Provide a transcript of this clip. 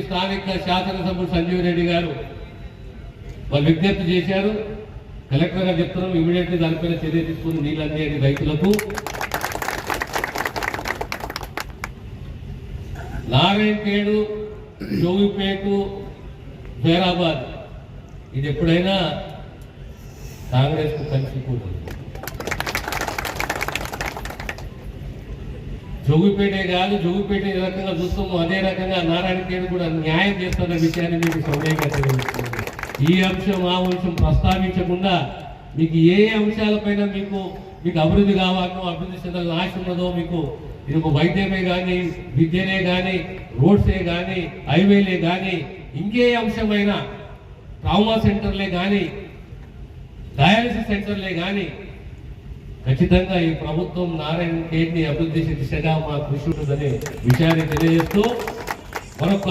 స్థానిక శాసనసభ్యుడు సంజీవ్ రెడ్డి గారు వాళ్ళు విజ్ఞప్తి చేశారు. కలెక్టర్ గారు చెప్తున్నాం ఇమీడియట్లీ దానిపైన చర్య తీసుకుని నీళ్ళు అందేయండి రైతులకు. నారాయణఖేడ్, జోగిపేట, జైరాబాద్ ఇది ఎప్పుడైనా కాంగ్రెస్ కు కలిసిపోతుంది. జోగిపేటే కాదు, జోగిపేట ఏ రకంగా చూస్తామో అదే రకంగా నారాయణఖేడ్ కూడా న్యాయం చేస్తున్న విషయాన్ని మీకు సౌమ్యంగా తెలియజేస్తుంది. ఈ అంశం ఆ అంశం ప్రస్తావించకుండా మీకు ఏ అంశాలపైన మీకు అభివృద్ధి కావాలో, అభివృద్ధి చెందాలని ఆశ ఉన్నదో, మీకు ఇది ఒక వైద్యమే కానీ, విద్యనే కానీ, రోడ్సే కానీ, హైవేలే కానీ, ఇంకే అంశమైనా ట్రామా సెంటర్లే కానీ, డయాలసిస్ సెంటర్లే కానీ ఖచ్చితంగా ఈ ప్రభుత్వం నారాయణఖేడ్ని అభివృద్ధి దిశగా మా కృషి ఉంటుందనే విషయాన్ని తెలియజేస్తూ మరొక